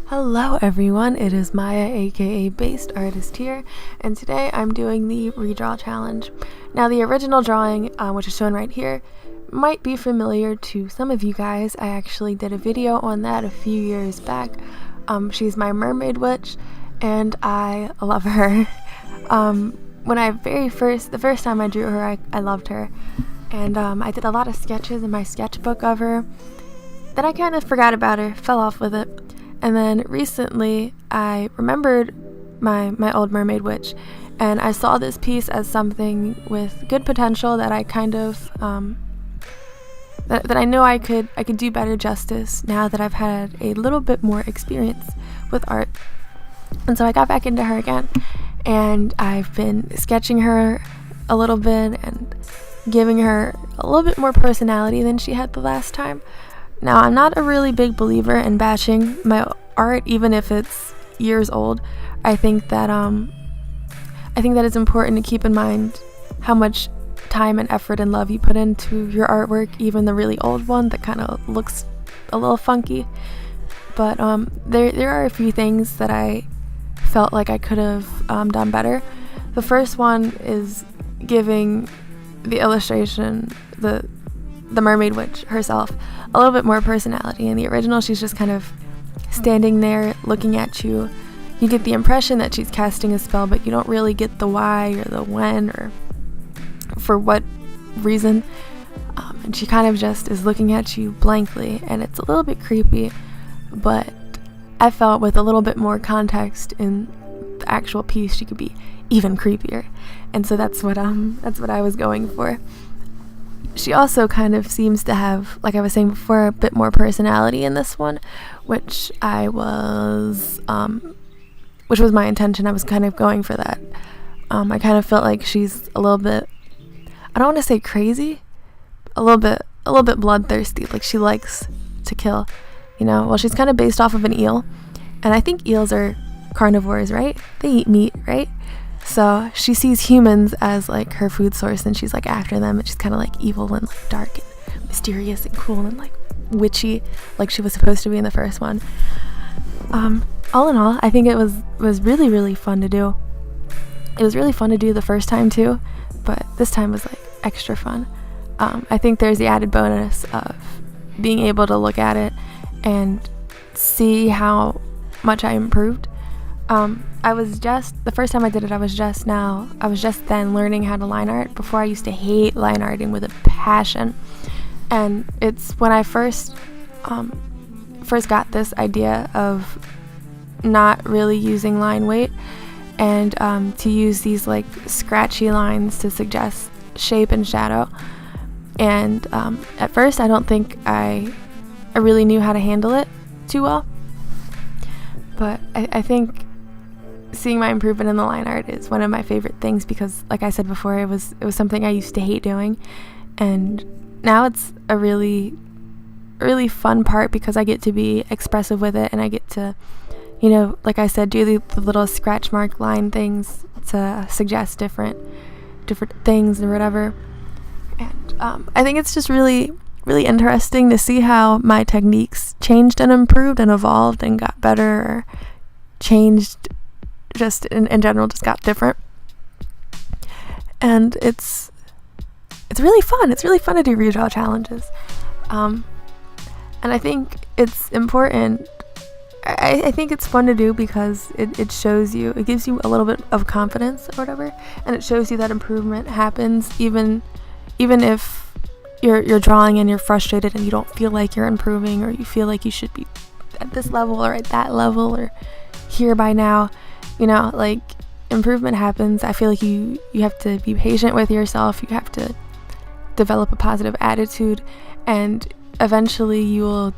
Hello everyone, it is Maya aka BasedArtist here, and today I'm doing the Redraw challenge. Now the original drawing, which is shown right here, might be familiar to some of you guys. I actually did a video on that a few years back. She's my mermaid witch, and I love her. When I the first time I drew her, I loved her, and I did a lot of sketches in my sketchbook of her. Then I kind of forgot about her, fell off with it. And then recently I remembered my old mermaid witch, and I saw this piece as something with good potential that I kind of that I know I could do better justice now that I've had a little bit more experience with art. And so I got back into her again, and I've been sketching her a little bit and giving her a little bit more personality than she had the last time. Now, I'm not a really big believer in bashing my art, even if it's years old. I think that it's important to keep in mind how much time and effort and love you put into your artwork, even the really old one that kind of looks a little funky. But there are a few things that I felt like I could have done better. The first one is giving the illustration, the mermaid witch herself, a little bit more personality. In the original, she's just kind of standing there looking at you. You get the impression that she's casting a spell, but you don't really get the why or the when or for what reason. And she kind of just is looking at you blankly, and it's a little bit creepy, but I felt with a little bit more context in the actual piece, she could be even creepier. And so that's what I was going for. She also kind of seems to have, like I was saying before, a bit more personality in this one, which was my intention. I was kind of going for that. I kind of felt like she's a little bit, I don't want to say crazy, a little bit bloodthirsty. Like, she likes to kill, Well, she's kind of based off of an eel, and I think eels are carnivores, right? They eat meat, right? So she sees humans as like her food source, and she's like after them, and she's kind of like evil and like dark and mysterious and cool and like witchy, like she was supposed to be in the first one. All in all, I think it was really, really fun to do. It was really fun to do the first time too, but this time was like extra fun. I think there's the added bonus of being able to look at it and see how much I improved. The first time I did it, I was just then learning how to line art. Before, I used to hate line arting with a passion. And it's when I first got this idea of not really using line weight and to use these like scratchy lines to suggest shape and shadow. And at first, I don't think I really knew how to handle it too well. But I think seeing my improvement in the line art is one of my favorite things, because like I said before, it was something I used to hate doing, and now it's a really, really fun part because I get to be expressive with it, and I get to, like I said, do the little scratch mark line things to suggest different things or whatever. And I think it's just really, really interesting to see how my techniques changed and improved and evolved and got better, or changed just in general, just got different. And it's really fun. It's really fun to do redraw challenges. And I think it's important. I think it's fun to do because it shows you, it gives you a little bit of confidence or whatever, and it shows you that improvement happens even if you're drawing and you're frustrated and you don't feel like you're improving, or you feel like you should be at this level or at that level or here by now. Like, improvement happens. I feel like you have to be patient with yourself. You have to develop a positive attitude, and eventually you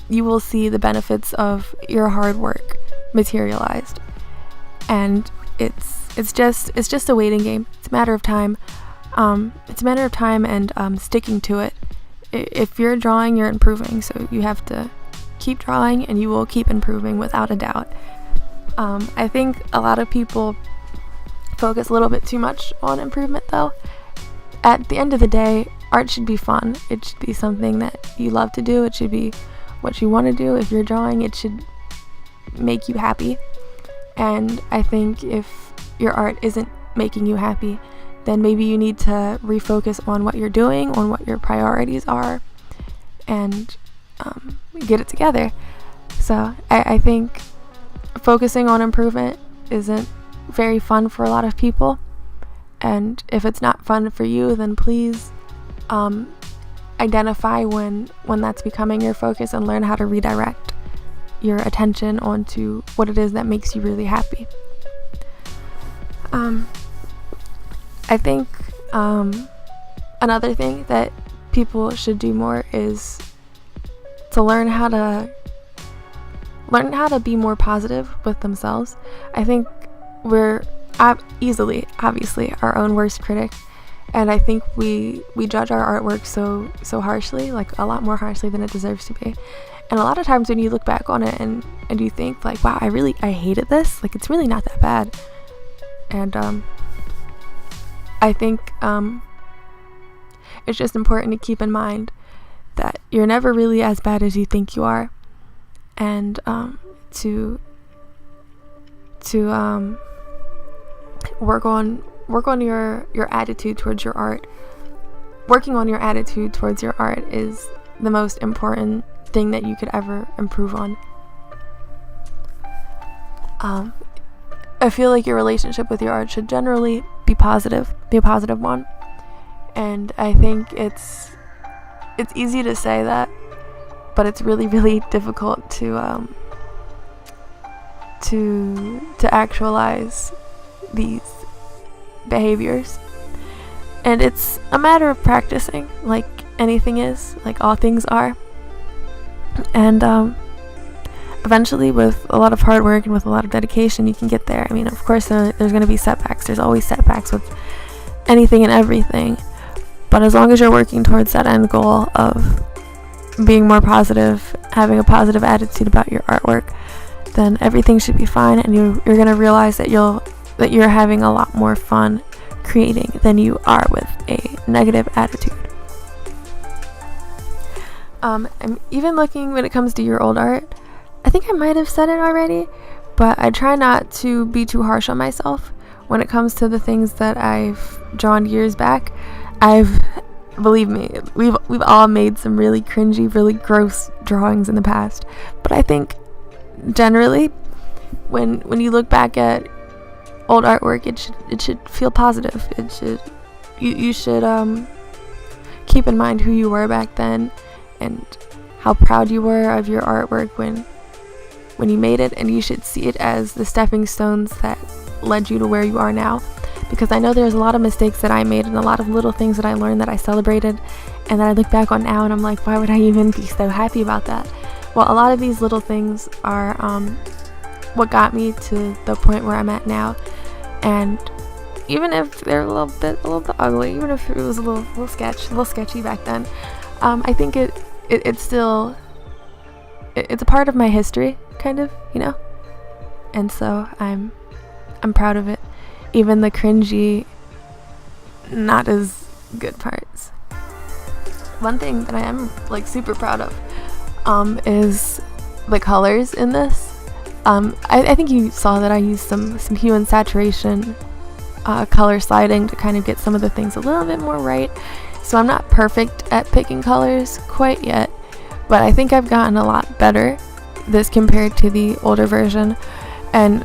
will see the benefits of your hard work materialized. And it's just a waiting game. It's a matter of time. It's a matter of time and sticking to it. If you're drawing, you're improving, so you have to keep drawing and you will keep improving without a doubt. I think a lot of people focus a little bit too much on improvement, though. At the end of the day, art should be fun. It should be something that you love to do. It should be what you want to do. If you're drawing, it should make you happy. And I think if your art isn't making you happy, then maybe you need to refocus on what you're doing, on what your priorities are, and get it together. So I think focusing on improvement isn't very fun for a lot of people. And if it's not fun for you, then please identify when that's becoming your focus and learn how to redirect your attention onto what it is that makes you really happy. I think another thing that people should do more is to learn how to be more positive with themselves. I think we're easily, obviously, our own worst critic, and I think we judge our artwork so harshly, like a lot more harshly than it deserves to be. And a lot of times when you look back on it and you think like, wow, I hated this, like it's really not that bad. And I think it's just important to keep in mind that you're never really as bad as you think you are, and to work on your attitude towards your art. Working on your attitude towards your art is the most important thing that you could ever improve on. I feel like your relationship with your art should generally be a positive one, and I think it's easy to say that, but it's really, really difficult to actualize these behaviors. And it's a matter of practicing, like anything is, like all things are. And eventually, with a lot of hard work and with a lot of dedication, you can get there. I mean, of course, there's going to be setbacks. There's always setbacks with anything and everything. But as long as you're working towards that end goal of being more positive, having a positive attitude about your artwork, then everything should be fine, and you're going to realize that you're having a lot more fun creating than you are with a negative attitude. I'm even looking when it comes to your old art. I think I might have said it already, but I try not to be too harsh on myself when it comes to the things that I've drawn years back. Believe me, we've all made some really cringy, really gross drawings in the past, but I think generally when you look back at old artwork, it should feel positive. You should keep in mind who you were back then and how proud you were of your artwork when you made it, and you should see it as the stepping stones that led you to where you are now. Because I know there's a lot of mistakes that I made and a lot of little things that I learned that I celebrated and that I look back on now and I'm like, why would I even be so happy about that? Well, a lot of these little things are what got me to the point where I'm at now. And even if they're a little bit ugly, even if it was a little sketchy back then, I think it's still it's a part of my history, kind of, you know. And so I'm proud of it, even the cringy, not as good parts. One thing that I am like super proud of is the colors in this. I think you saw that I used some hue and saturation color sliding to kind of get some of the things a little bit more right. So I'm not perfect at picking colors quite yet, but I think I've gotten a lot better this compared to the older version. And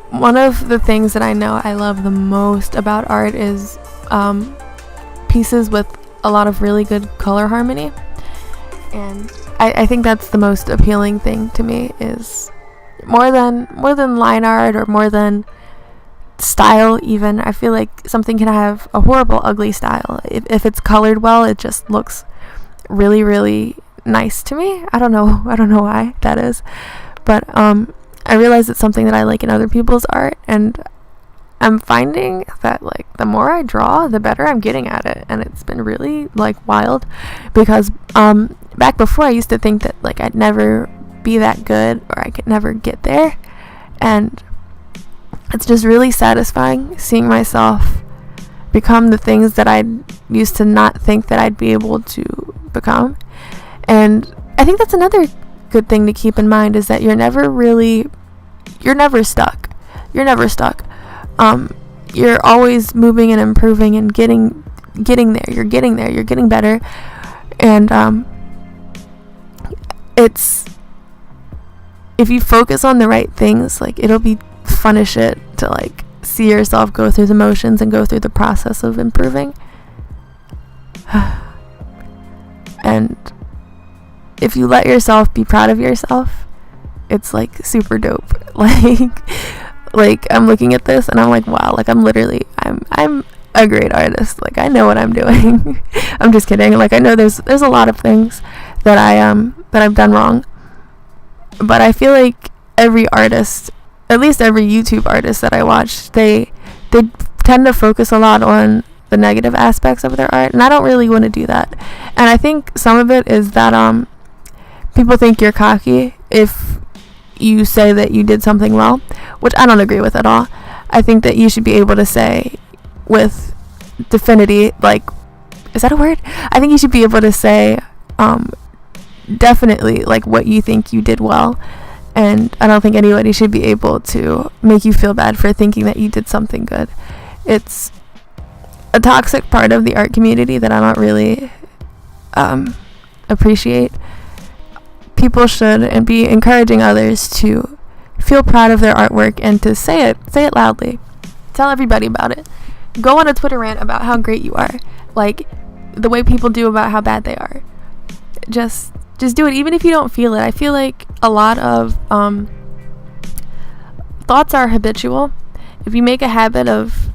one of the things that I know I love the most about art is pieces with a lot of really good color harmony. And I think that's the most appealing thing to me, is more than line art or more than style even. I feel like something can have a horrible, ugly style. If it's colored well, it just looks really, really nice to me. I don't know why that is, but I realize it's something that I like in other people's art, and I'm finding that like the more I draw, the better I'm getting at it, and it's been really like wild, because back before I used to think that like I'd never be that good or I could never get there, and it's just really satisfying seeing myself become the things that I used to not think that I'd be able to become. And I think that's another good thing to keep in mind is that you're never stuck. You're always moving and improving and getting there. You're getting better. And it's, if you focus on the right things, like, it'll be fun as shit to like see yourself go through the motions and go through the process of improving. And if you let yourself be proud of yourself, it's like super dope. Like I'm looking at this and I'm like, wow, like I'm a great artist. Like, I know what I'm doing. I'm just kidding. Like, I know there's a lot of things that I've done wrong, but I feel like every artist, at least every YouTube artist that I watch, they tend to focus a lot on the negative aspects of their art, and I don't really want to do that. And I think some of it is that people think you're cocky if you say that you did something well, which I don't agree with at all. I think that you should be able to say with definity, like, is that a word? I think you should be able to say definitely like what you think you did well, and I don't think anybody should be able to make you feel bad for thinking that you did something good. It's a toxic part of the art community that I don't really appreciate. People should and be encouraging others to feel proud of their artwork and to say it loudly. Tell everybody about it. Go on a Twitter rant about how great you are, like the way people do about how bad they are. Just do it, even if you don't feel it. I feel like a lot of thoughts are habitual. If you make a habit of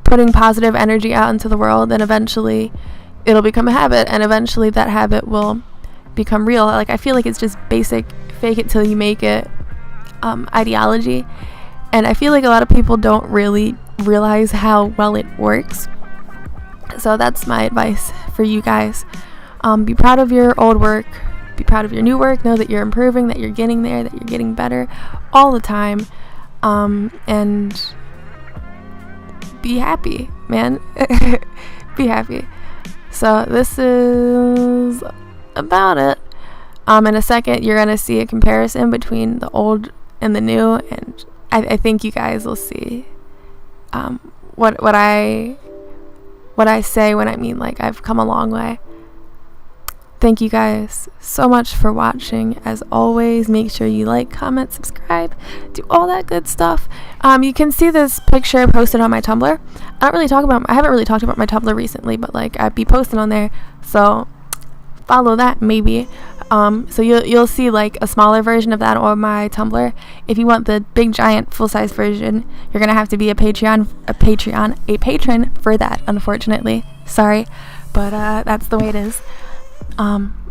putting positive energy out into the world, then eventually it'll become a habit, and eventually that habit will become real. Like, I feel like it's just basic fake it till you make it ideology, and I feel like a lot of people don't really realize how well it works. So that's my advice for you guys. Be proud of your old work, be proud of your new work, know that you're improving, that you're getting there, that you're getting better all the time, and be happy, man. Be happy. So this is about it. In a second you're gonna see a comparison between the old and the new, and I think you guys will see what I say when I mean like I've come a long way. Thank you guys so much for watching. As always, make sure you like, comment, subscribe, do all that good stuff. You can see this picture posted on my Tumblr. I haven't really talked about my Tumblr recently, but like I'd be posting on there, so follow that maybe. So you'll see like a smaller version of that on my Tumblr. If you want the big giant full-size version, you're gonna have to be a patron for that, unfortunately. Sorry, but that's the way it is.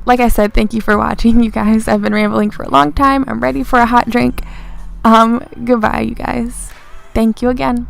Like I said, thank you for watching, you guys. I've been rambling for a long time. I'm ready for a hot drink. Goodbye, you guys. Thank you again.